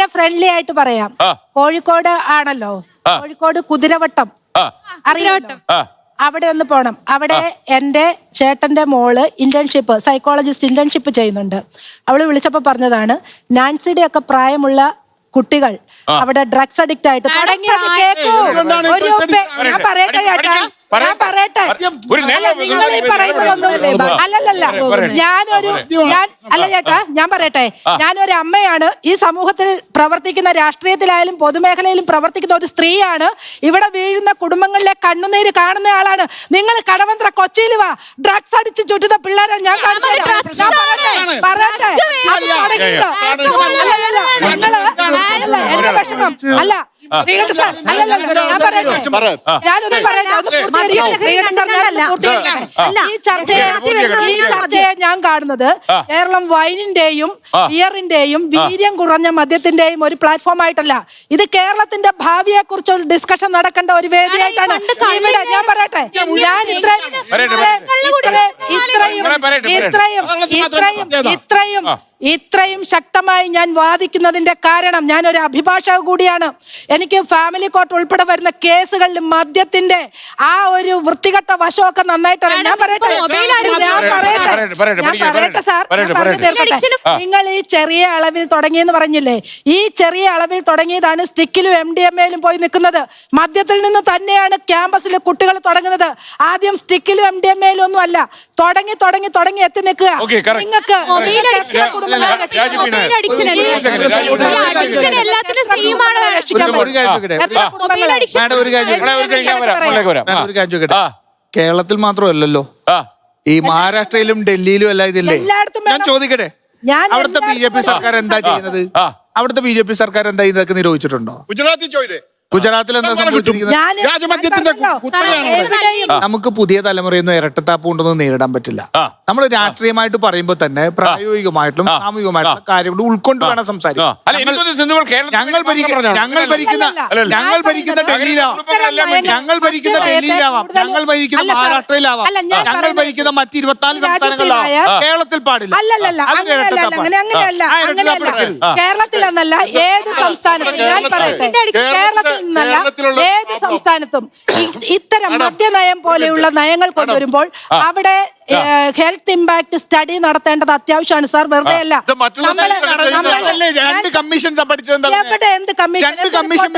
വളരെ ഫ്രണ്ട്ലി ആയിട്ട് പറയാം. കോഴിക്കോട് ആണല്ലോ, കോഴിക്കോട് കുതിരവട്ടം അറിയാവട്ടം, അവിടെ ഒന്ന് പോണം. അവിടെ എൻ്റെ ചേട്ടന്റെ മോള് ഇന്റേൺഷിപ്പ്, സൈക്കോളജിസ്റ്റ് ഇന്റേൺഷിപ്പ് ചെയ്യുന്നുണ്ട്. അവള് വിളിച്ചപ്പോ പറഞ്ഞതാണ്, നാൻസിയുടെ ഒക്കെ പ്രായമുള്ള കുട്ടികൾ അവിടെ ഡ്രഗ്സ് അഡിക്റ്റ് ആയിട്ട് തുടങ്ങിയത് കേൾക്കൂ. ഞാൻ പറയട്ടെ ചേട്ടാ, ഞാൻ പറയട്ടെ. നിങ്ങൾ ഈ പറയുന്നതൊന്നും അല്ലല്ല. അല്ല ചേട്ടാ, ഞാൻ പറയട്ടെ. ഞാനൊരു അമ്മയാണ്, ഈ സമൂഹത്തിൽ പ്രവർത്തിക്കുന്ന, രാഷ്ട്രീയത്തിലായാലും പൊതുമേഖലയിലും പ്രവർത്തിക്കുന്ന ഒരു സ്ത്രീയാണ്. ഇവിടെ വീഴുന്ന കുടുംബങ്ങളിലെ കണ്ണുനീര് കാണുന്ന ആളാണ്. നിങ്ങൾ കടവന്ത്ര കൊച്ചിയിൽ വാ, ഡ്രഗ്സ് അടിച്ച് ചുറ്റുന്ന പിള്ളേരെ ഞാൻ പറയട്ടെ. എന്റെ വിഷമം അല്ല ഞാനൊന്നും ഈ ചർച്ചയെ ഞാൻ കാണുന്നത് കേരളം വൈനിന്റെയും ബിയറിന്റെയും വീര്യം കുറഞ്ഞ മദ്യത്തിന്റെയും ഒരു പ്ലാറ്റ്ഫോം ആയിട്ടല്ല. ഇത് കേരളത്തിന്റെ ഭാവിയെ കുറിച്ച് ഒരു ഡിസ്കഷൻ നടക്കേണ്ട ഒരു വേദിയായിട്ടാണ് ഇവിടെ. ഞാൻ പറയട്ടെ, ഞാൻ ഇത്രയും ശക്തമായി ഞാൻ വാദിക്കുന്നതിന്റെ കാരണം, ഞാനൊരു അഭിഭാഷക കൂടിയാണ്. എനിക്ക് ഫാമിലി കോർട്ട് ഉൾപ്പെടെ വരുന്ന കേസുകളിൽ മദ്യത്തിന്റെ ആ ഒരു വൃത്തികെട്ട വശമൊക്കെ നന്നായിട്ടാണ്. ഞാൻ പറയട്ടെ സാർ, നിങ്ങൾ ഈ ചെറിയ അളവിൽ തുടങ്ങിയെന്ന് പറഞ്ഞില്ലേ, ഈ ചെറിയ അളവിൽ തുടങ്ങിയതാണ് സ്റ്റിക്കിലും MDMA-ലും പോയി നിൽക്കുന്നത്. മദ്യത്തിൽ നിന്ന് തന്നെയാണ് ക്യാമ്പസിൽ കുട്ടികൾ തുടങ്ങുന്നത്. ആദ്യം സ്റ്റിക്കിലും MDMA-ലും ഒന്നും അല്ല, തുടങ്ങി എത്തി നിൽക്കുക. നിങ്ങൾക്ക് കേരളത്തിൽ മാത്രമല്ലല്ലോ, ഈ മഹാരാഷ്ട്രയിലും ഡൽഹിയിലും എല്ലാം ഇതില്ലേ? ഞാൻ ചോദിക്കട്ടെ, അവിടുത്തെ BJP സർക്കാർ എന്താ ചെയ്യുന്നത്? അവിടുത്തെ BJP സർക്കാർ എന്താ ഇതൊക്കെ നിരോധിച്ചിട്ടുണ്ടോ? ഗുജറാത്തിൽ എന്താ സംഭവിച്ചിരിക്കുന്നത്? നമുക്ക് പുതിയ തലമുറയൊന്നും ഇരട്ടത്താപ്പ് കൊണ്ടൊന്നും നേരിടാൻ പറ്റില്ല. നമ്മൾ രാഷ്ട്രീയമായിട്ട് പറയുമ്പോൾ തന്നെ പ്രായോഗികമായിട്ടും സാമൂഹികമായിട്ടുള്ള കാര്യങ്ങൾ ഉൾക്കൊണ്ട് വേണം സംസാരിക്കാൻ. ഞങ്ങൾ ഭരിക്കുന്ന ഡൽഹിയിലാവാം, ഞങ്ങൾ ഭരിക്കുന്ന ഡൽഹിയിലാവാം, ഞങ്ങൾ ഭരിക്കുന്ന മഹാരാഷ്ട്രയിലാവാം, ഞങ്ങൾ ഭരിക്കുന്ന മറ്റ് 24 സംസ്ഥാനങ്ങളിലാവാം. കേരളത്തിൽ പാടില്ല. കേരളത്തിലെന്നല്ല, ഏത് സംസ്ഥാനത്തും ഞാൻ പറയട്ടെ, കേരളത്തിൽ ഏത് സംസ്ഥാനത്തും ഇത്തരം മദ്യനയം പോലെയുള്ള നയങ്ങൾ കൊണ്ടുവരുമ്പോൾ അവിടെ ഹെൽത്ത് ഇമ്പാക്ട് സ്റ്റഡി നടത്തേണ്ടത് അത്യാവശ്യമാണ് സാർ. വെറുതെ അല്ല. രണ്ട് കമ്മീഷൻ എവിടെ എന്ത് കമ്മീഷൻ